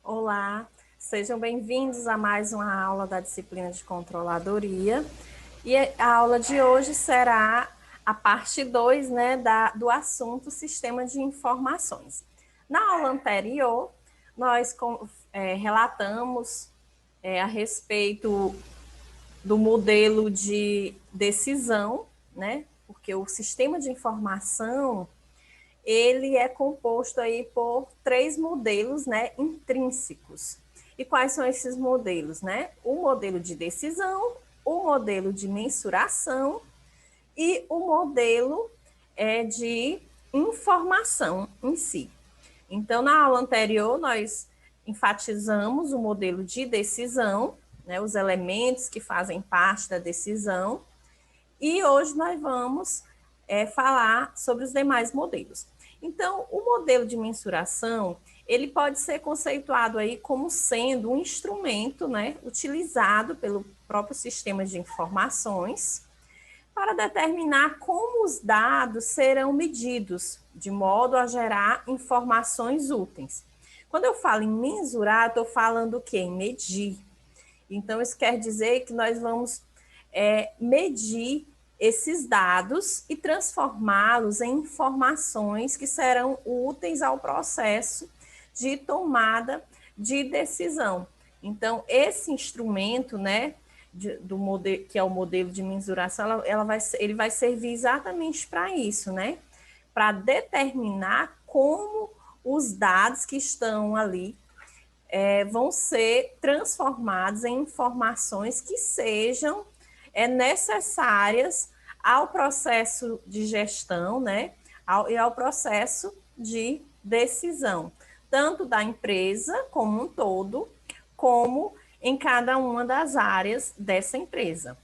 Olá, sejam bem-vindos a mais uma aula da disciplina de controladoria. E a aula de hoje será a parte 2, né, do assunto Sistema de Informações. Na aula anterior, nós relatamos a respeito do modelo de decisão, né, porque o sistema de informação ele é composto aí por 3 modelos, né, intrínsecos. E quais são esses modelos, né? O modelo de decisão, o modelo de mensuração e o modelo de informação em si. Então, na aula anterior, nós enfatizamos o modelo de decisão, né, os elementos que fazem parte da decisão, e hoje nós vamos falar sobre os demais modelos. Então, o modelo de mensuração, ele pode ser conceituado aí como sendo um instrumento, né, utilizado pelo próprio sistema de informações para determinar como os dados serão medidos, de modo a gerar informações úteis. Quando eu falo em mensurar, estou falando o quê? Em medir. Então, isso quer dizer que nós vamos medir esses dados e transformá-los em informações que serão úteis ao processo de tomada de decisão. Então, esse instrumento, né, do modelo, que é o modelo de mensuração, ele vai servir exatamente para isso, né? Para determinar como os dados que estão ali vão ser transformados em informações que sejam necessárias ao processo de gestão, né, e ao processo de decisão, tanto da empresa como um todo, como em cada uma das áreas dessa empresa.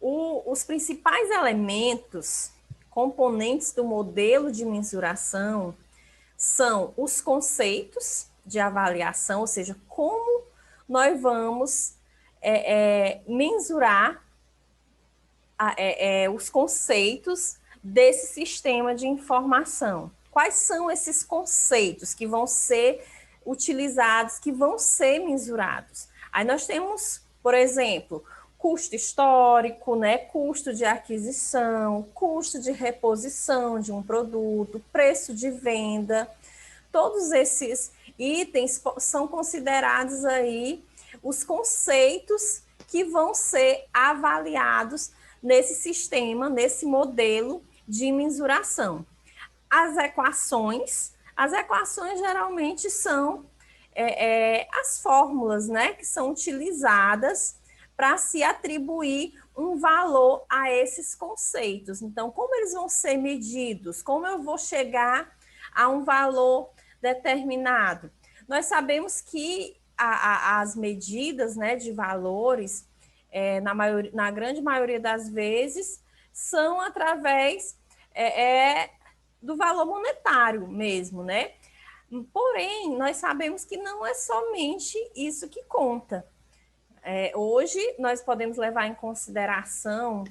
Os principais elementos, componentes do modelo de mensuração, são os conceitos de avaliação, ou seja, como nós vamos mensurar os conceitos desse sistema de informação. Quais são esses conceitos que vão ser utilizados, que vão ser mensurados? Aí nós temos, por exemplo, custo histórico, né, custo de aquisição, custo de reposição de um produto, preço de venda. Todos esses itens são considerados aí os conceitos que vão ser avaliados nesse sistema, nesse modelo de mensuração. As equações geralmente são as fórmulas, né, que são utilizadas para se atribuir um valor a esses conceitos. Então, como eles vão ser medidos? Como eu vou chegar a um valor determinado? Nós sabemos que as medidas, né, de valores, na grande maioria das vezes, são através do valor monetário mesmo, né? Porém, nós sabemos que não é somente isso que conta. Hoje, nós podemos levar em consideração,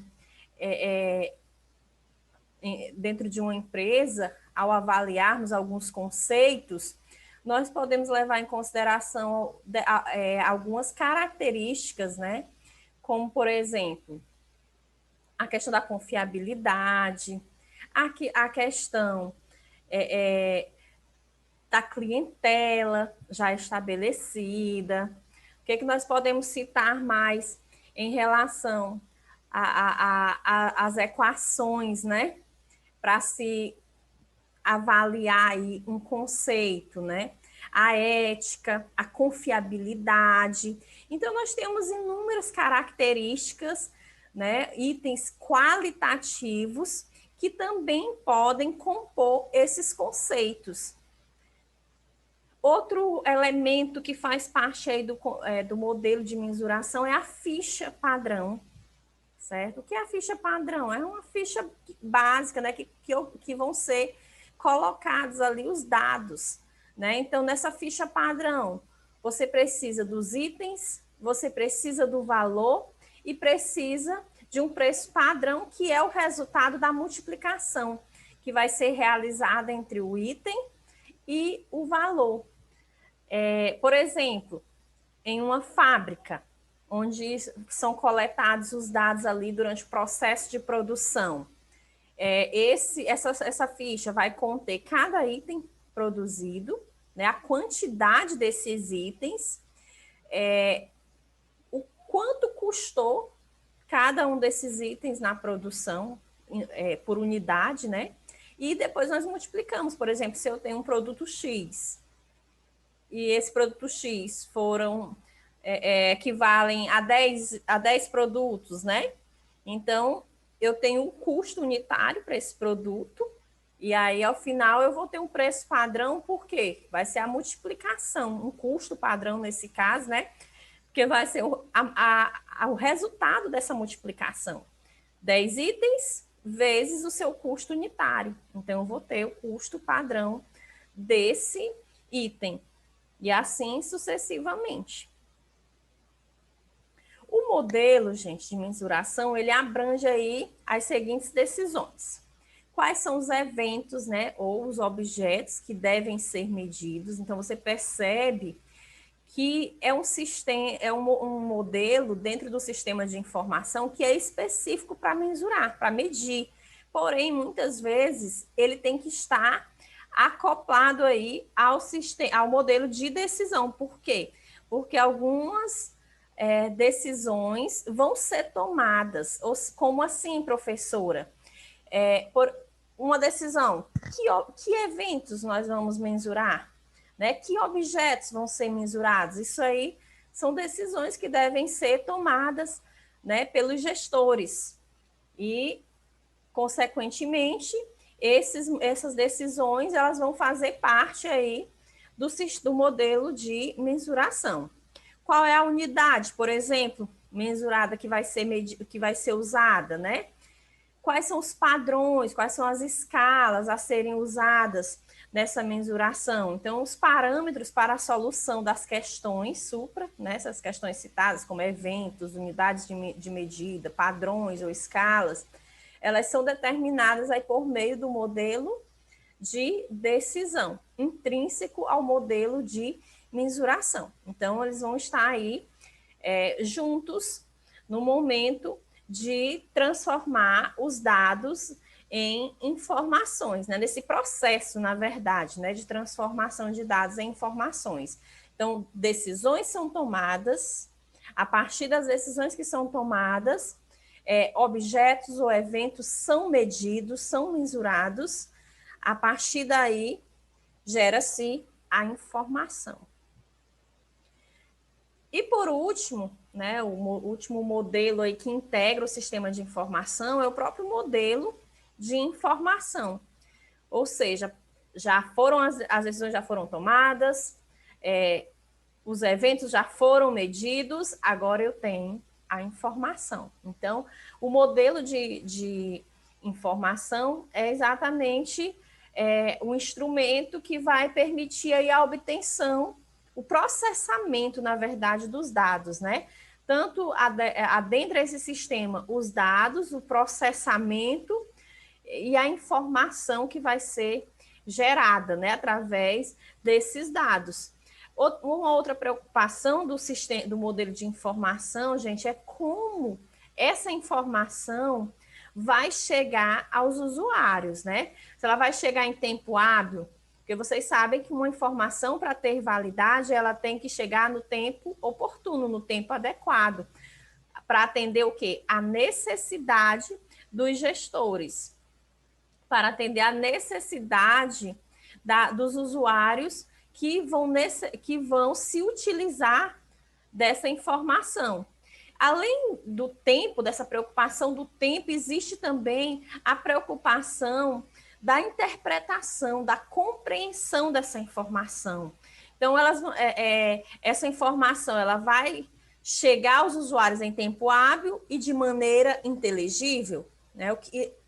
dentro de uma empresa, ao avaliarmos alguns conceitos, nós podemos levar em consideração algumas características, né? Como, por exemplo, a questão da confiabilidade, a questão da clientela já estabelecida. O que nós podemos citar mais em relação às equações, né? Para se avaliar aí um conceito, né? A ética, a confiabilidade. Então, nós temos inúmeras características, né? Itens qualitativos que também podem compor esses conceitos. Outro elemento que faz parte aí do modelo de mensuração é a ficha padrão, certo? O que é a ficha padrão? É uma ficha básica, né, que vão ser colocados ali os dados, né? Então, nessa ficha padrão, você precisa dos itens, você precisa do valor e precisa de um preço padrão, que é o resultado da multiplicação, que vai ser realizada entre o item e o valor. Por exemplo, em uma fábrica, onde são coletados os dados ali durante o processo de produção, essa ficha vai conter cada item produzido, né, a quantidade desses itens, o quanto custou cada um desses itens na produção, por unidade, né? E depois nós multiplicamos, por exemplo, se eu tenho um produto X, e esse produto X foram equivalem a 10 produtos, né? Então, eu tenho um custo unitário para esse produto, e aí, ao final, eu vou ter um preço padrão, por quê? Vai ser a multiplicação, um custo padrão nesse caso, né? Porque vai ser o resultado dessa multiplicação. 10 itens vezes o seu custo unitário. Então, eu vou ter o custo padrão desse item. E assim sucessivamente. O modelo, gente, de mensuração, ele abrange aí as seguintes decisões. Quais são os eventos, né, ou os objetos que devem ser medidos? Então, você percebe que é um sistema, um modelo dentro do sistema de informação que é específico para mensurar, para medir. Porém, muitas vezes, ele tem que estar acoplado aí ao modelo de decisão. Por quê? Porque algumas decisões vão ser tomadas. Como assim, professora? Por uma decisão, que eventos nós vamos mensurar? Né? Que objetos vão ser mensurados? Isso aí são decisões que devem ser tomadas, né, pelos gestores. E, consequentemente, essas decisões elas vão fazer parte aí do modelo de mensuração. Qual é a unidade, por exemplo, mensurada que vai ser usada, né? Quais são os padrões, quais são as escalas a serem usadas nessa mensuração? Então, os parâmetros para a solução das questões supra, né, essas questões citadas, como eventos, unidades de medida, padrões ou escalas, elas são determinadas aí por meio do modelo de decisão, intrínseco ao modelo de mensuração. Então, eles vão estar aí juntos no momento de transformar os dados em informações, né? Nesse processo, na verdade, né, de transformação de dados em informações. Então, decisões são tomadas, a partir das decisões que são tomadas, objetos ou eventos são medidos, são mensurados, a partir daí gera-se a informação. E por último, né, o último modelo aí que integra o sistema de informação é o próprio modelo de informação. Ou seja, as decisões já foram tomadas, os eventos já foram medidos, agora eu tenho a informação. Então, o modelo de informação é exatamente o instrumento que vai permitir aí a obtenção, o processamento, na verdade, dos dados, né? Tanto adentra esse sistema os dados, o processamento e a informação que vai ser gerada, né, através desses dados. Uma outra preocupação do modelo de informação, gente, é como essa informação vai chegar aos usuários, né? Se ela vai chegar em tempo hábil, porque vocês sabem que uma informação, para ter validade, ela tem que chegar no tempo oportuno, no tempo adequado, para atender o quê? A necessidade dos gestores, para atender a necessidade dos usuários que vão se utilizar dessa informação. Além do tempo, dessa preocupação do tempo, existe também a preocupação da interpretação, da compreensão dessa informação. Então, essa informação ela vai chegar aos usuários em tempo hábil e de maneira inteligível. Né?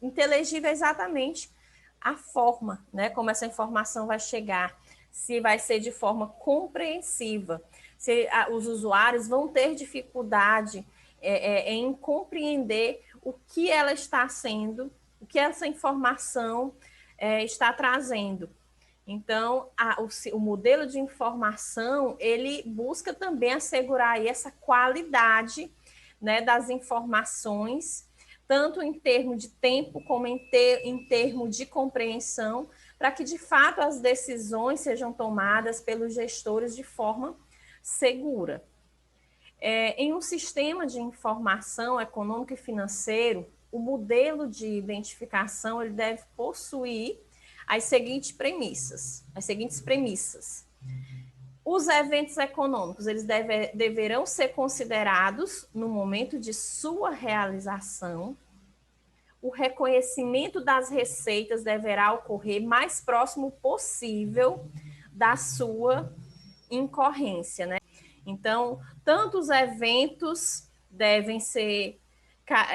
Inteligível é exatamente a forma, né, como essa informação vai chegar, se vai ser de forma compreensiva, se os usuários vão ter dificuldade em compreender o que ela está sendo, o que essa informação está trazendo. Então, o modelo de informação, ele busca também assegurar aí essa qualidade, né, das informações, tanto em termos de tempo como em termos de compreensão, para que, de fato, as decisões sejam tomadas pelos gestores de forma segura. Em um sistema de informação econômico e financeiro, o modelo de identificação ele deve possuir as seguintes premissas. Os eventos econômicos eles deverão ser considerados no momento de sua realização. O reconhecimento das receitas deverá ocorrer mais próximo possível da sua incorrência, né? Então, tanto os eventos devem ser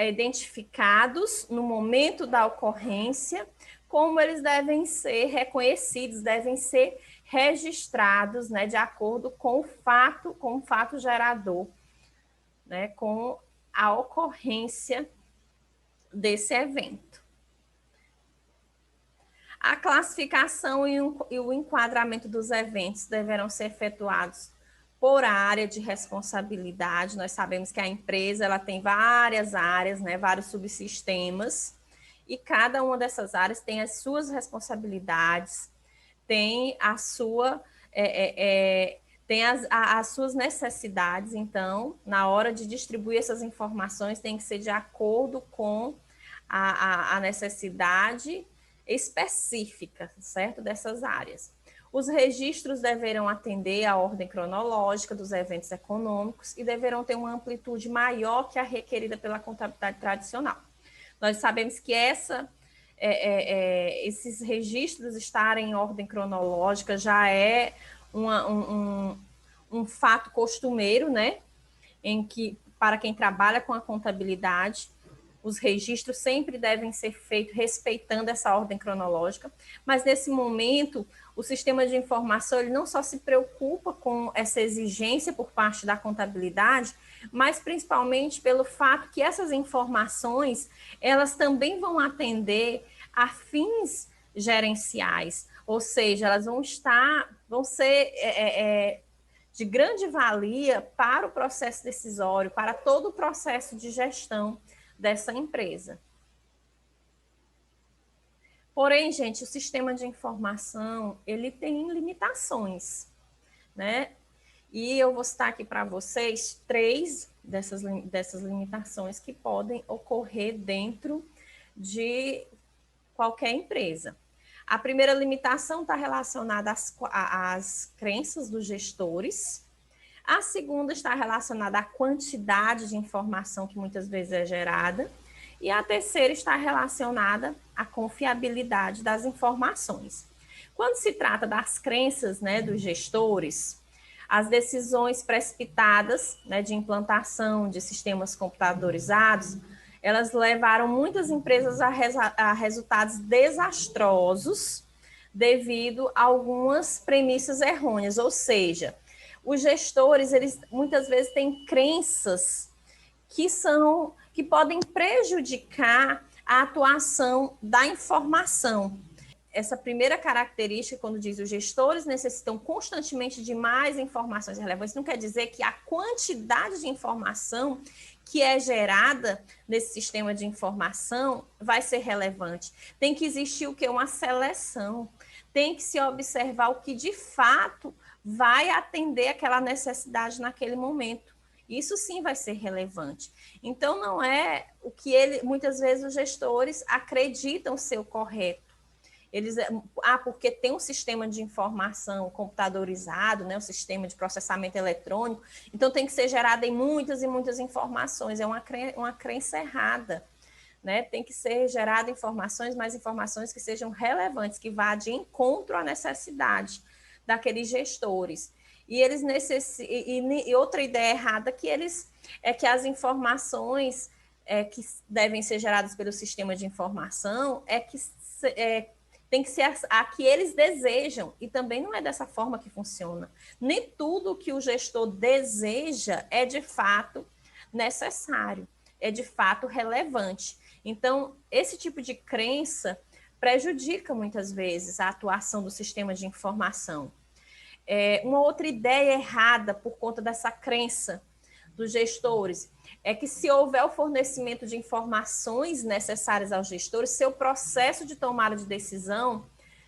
identificados no momento da ocorrência, como eles devem ser reconhecidos, devem ser registrados, né, de acordo com o fato gerador, né, com a ocorrência desse evento. A classificação e o enquadramento dos eventos deverão ser efetuados por área de responsabilidade. Nós sabemos que a empresa ela tem várias áreas, né, vários subsistemas, e cada uma dessas áreas tem as suas responsabilidades, tem a sua tem as suas necessidades. Então, na hora de distribuir essas informações, tem que ser de acordo com a necessidade específica, certo? Dessas áreas. Os registros deverão atender à ordem cronológica dos eventos econômicos e deverão ter uma amplitude maior que a requerida pela contabilidade tradicional. Nós sabemos que esses registros estarem em ordem cronológica já é um fato costumeiro, né? Em que, para quem trabalha com a contabilidade, os registros sempre devem ser feitos respeitando essa ordem cronológica, mas nesse momento, o sistema de informação ele não só se preocupa com essa exigência por parte da contabilidade, mas principalmente pelo fato que essas informações, elas também vão atender a fins gerenciais, ou seja, elas vão ser de grande valia para o processo decisório, para todo o processo de gestão dessa empresa. Porém, gente, o sistema de informação, ele tem limitações, né? E eu vou citar aqui para vocês 3 dessas limitações que podem ocorrer dentro de qualquer empresa. A primeira limitação está relacionada às crenças dos gestores. A segunda está relacionada à quantidade de informação que muitas vezes é gerada. E a terceira está relacionada à confiabilidade das informações. Quando se trata das crenças, né, dos gestores, as decisões precipitadas, né, de implantação de sistemas computadorizados, elas levaram muitas empresas a resultados desastrosos devido a algumas premissas errôneas, ou seja, os gestores, eles muitas vezes têm crenças que podem prejudicar a atuação da informação. Essa primeira característica, quando diz os gestores necessitam constantemente de mais informações relevantes, não quer dizer que a quantidade de informação que é gerada nesse sistema de informação vai ser relevante. Tem que existir o quê? Uma seleção. Tem que se observar o que de fato vai atender aquela necessidade naquele momento. Isso sim vai ser relevante. Então, não é o que muitas vezes os gestores acreditam ser o correto. Porque tem um sistema de informação computadorizado, né, um sistema de processamento eletrônico, então tem que ser gerado em muitas e muitas informações. É uma crença errada. Né? Tem que ser gerada informações, mas informações que sejam relevantes, que vá de encontro à necessidade daqueles gestores. E eles e outra ideia errada que as informações que devem ser geradas pelo sistema de informação tem que ser a que eles desejam, e também não é dessa forma que funciona. Nem tudo que o gestor deseja é de fato necessário, é de fato relevante. Então, esse tipo de crença prejudica muitas vezes a atuação do sistema de informação. Uma outra ideia errada por conta dessa crença dos gestores é que, se houver o fornecimento de informações necessárias aos gestores, seu processo de tomada de decisão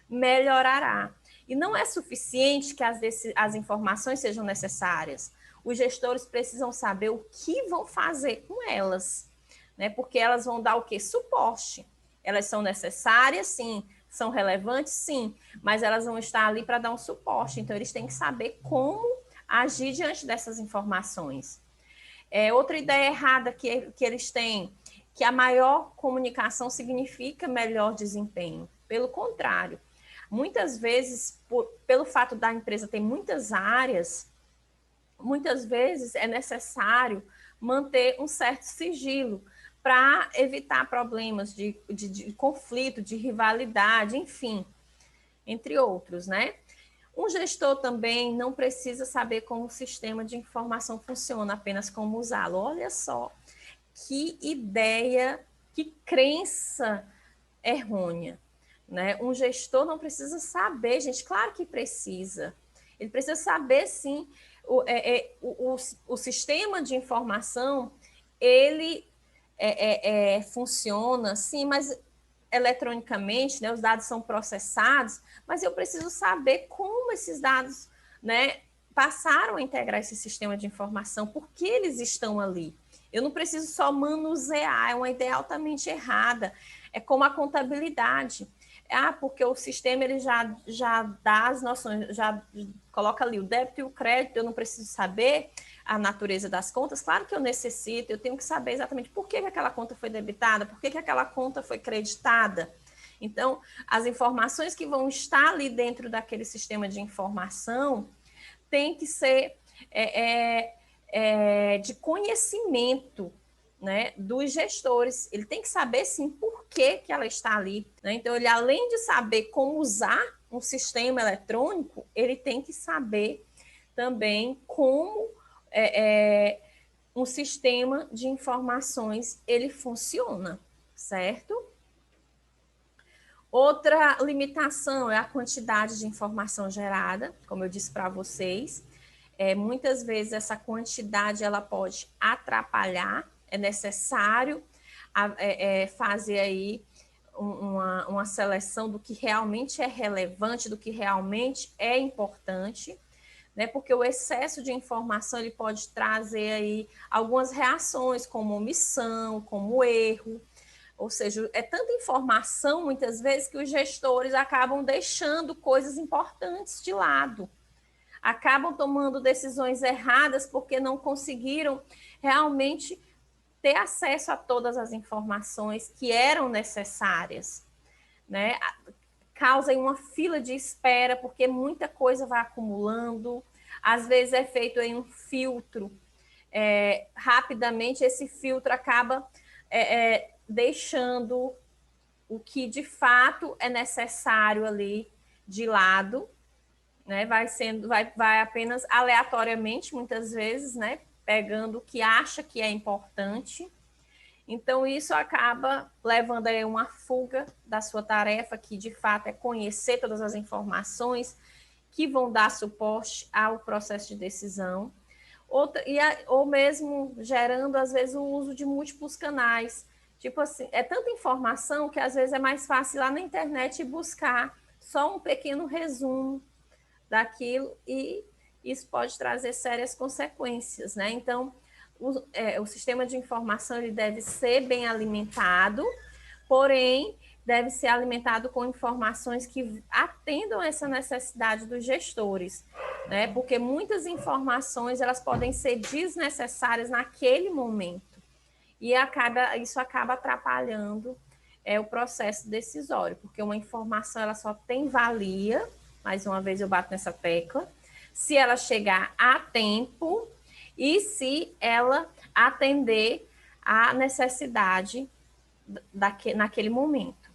melhorará. E não é suficiente que as informações sejam necessárias. Os gestores precisam saber o que vão fazer com elas, né? Porque elas vão dar o quê? Suporte. Elas são necessárias, sim. São relevantes, sim. Mas elas vão estar ali para dar um suporte. Então, eles têm que saber como agir diante dessas informações. Outra ideia errada que eles têm, que a maior comunicação significa melhor desempenho. Pelo contrário, muitas vezes, pelo fato da empresa ter muitas áreas, muitas vezes é necessário manter um certo sigilo para evitar problemas de conflito, de rivalidade, enfim, entre outros, né? Um gestor também não precisa saber como o sistema de informação funciona, apenas como usá-lo. Olha só, que ideia, que crença errônea, né? Um gestor não precisa saber, gente, claro que precisa. Ele precisa saber, sim, o sistema de informação, ele funciona, sim, mas eletronicamente, né, os dados são processados, mas eu preciso saber como esses dados, né, passaram a integrar esse sistema de informação, por que eles estão ali. Eu não preciso só manusear, é uma ideia altamente errada. É como a contabilidade. Porque o sistema ele já dá as noções, já coloca ali o débito e o crédito, eu não preciso saber a natureza das contas. Claro que eu necessito, eu tenho que saber exatamente por que aquela conta foi debitada, por que aquela conta foi creditada. Então, as informações que vão estar ali dentro daquele sistema de informação têm que ser de conhecimento, né, dos gestores. Ele tem que saber, sim, por que ela está ali, né? Então, ele, além de saber como usar um sistema eletrônico, ele tem que saber também como um sistema de informações ele funciona, certo? Outra limitação é a quantidade de informação gerada, como eu disse para vocês. Muitas vezes essa quantidade ela pode atrapalhar, é necessário fazer aí uma seleção do que realmente é relevante, do que realmente é importante, né? Porque o excesso de informação ele pode trazer aí algumas reações, como omissão, como erro. Ou seja, é tanta informação, muitas vezes, que os gestores acabam deixando coisas importantes de lado. Acabam tomando decisões erradas porque não conseguiram realmente ter acesso a todas as informações que eram necessárias, né? Causa uma fila de espera porque muita coisa vai acumulando. Às vezes é feito aí um filtro. Rapidamente esse filtro acaba deixando o que de fato é necessário ali de lado, né? Vai apenas aleatoriamente, muitas vezes, né? Pegando o que acha que é importante. Então, isso acaba levando a uma fuga da sua tarefa, que de fato é conhecer todas as informações que vão dar suporte ao processo de decisão, ou mesmo gerando, às vezes, o uso de múltiplos canais. Tipo assim, é tanta informação que às vezes é mais fácil ir lá na internet e buscar só um pequeno resumo daquilo, e isso pode trazer sérias consequências, né? Então, o sistema de informação ele deve ser bem alimentado, porém, deve ser alimentado com informações que atendam essa necessidade dos gestores, né? Porque muitas informações elas podem ser desnecessárias naquele momento, e isso acaba atrapalhando o processo decisório, porque uma informação ela só tem valia, mais uma vez eu bato nessa tecla, se ela chegar a tempo e se ela atender à necessidade naquele momento,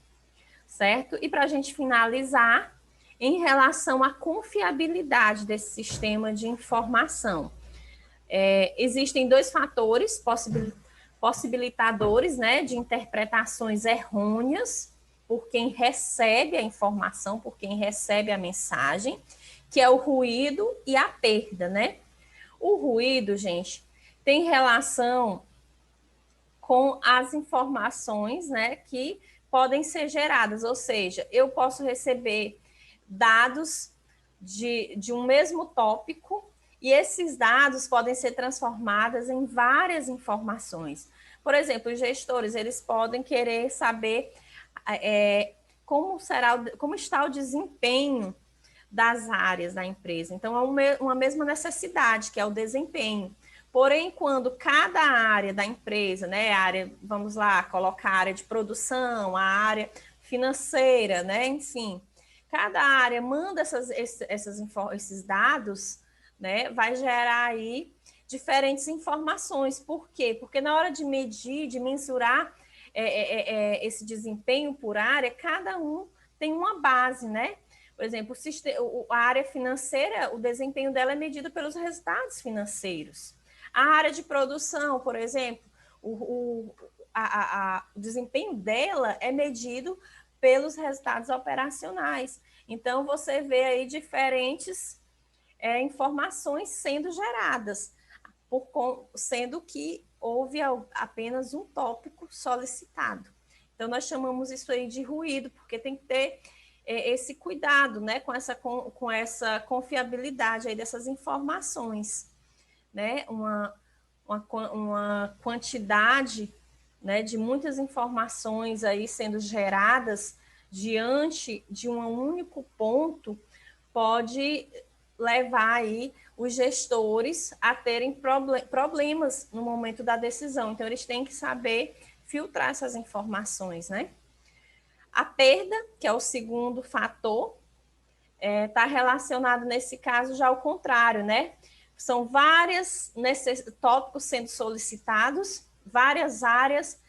certo? E para a gente finalizar, em relação à confiabilidade desse sistema de informação, existem dois fatores possibilitadores, né, de interpretações errôneas por quem recebe a informação, por quem recebe a mensagem, que é o ruído e a perda, né? O ruído, gente, tem relação com as informações, né, que podem ser geradas, ou seja, eu posso receber dados de um mesmo tópico e esses dados podem ser transformados em várias informações. Por exemplo, os gestores, eles podem querer saber como está o desempenho das áreas da empresa. Então, é uma mesma necessidade, que é o desempenho. Porém, quando cada área da empresa, né, vamos lá, colocar a área de produção, a área financeira, né, enfim, cada área manda esses dados, né, vai gerar aí diferentes informações. Por quê? Porque na hora de medir, de mensurar esse desempenho por área, cada um tem uma base, né? Por exemplo, a área financeira, o desempenho dela é medido pelos resultados financeiros. A área de produção, por exemplo, o desempenho dela é medido pelos resultados operacionais. Então, você vê aí diferentes informações sendo geradas, sendo que houve apenas um tópico solicitado. Então, nós chamamos isso aí de ruído, porque tem que ter esse cuidado, né, com essa confiabilidade aí dessas informações, né, uma quantidade, né, de muitas informações aí sendo geradas diante de um único ponto pode levar aí os gestores a terem problemas no momento da decisão. Então, eles têm que saber filtrar essas informações, né? A perda, que é o segundo fator, está relacionado nesse caso já ao contrário, né? São vários tópicos sendo solicitados, várias áreas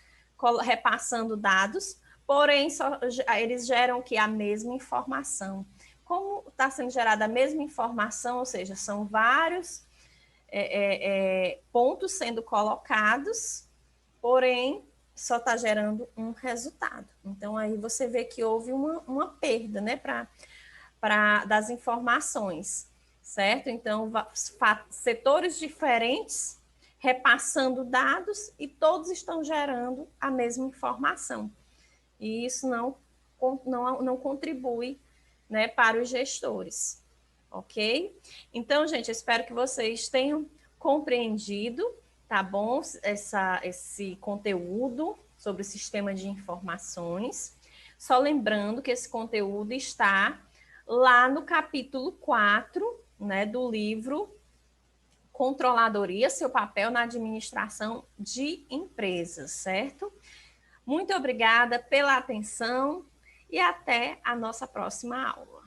repassando dados, porém eles geram que a mesma informação. Como está sendo gerada a mesma informação, ou seja, são vários pontos sendo colocados, porém só está gerando um resultado. Então aí você vê que houve uma perda, né, das informações, certo? Então, setores diferentes repassando dados e todos estão gerando a mesma informação. E isso não contribui, né, para os gestores, ok? Então, gente, eu espero que vocês tenham compreendido, tá bom? Esse conteúdo sobre o sistema de informações. Só lembrando que esse conteúdo está lá no capítulo 4, né, do livro Controladoria, seu papel na administração de empresas, certo? Muito obrigada pela atenção e até a nossa próxima aula.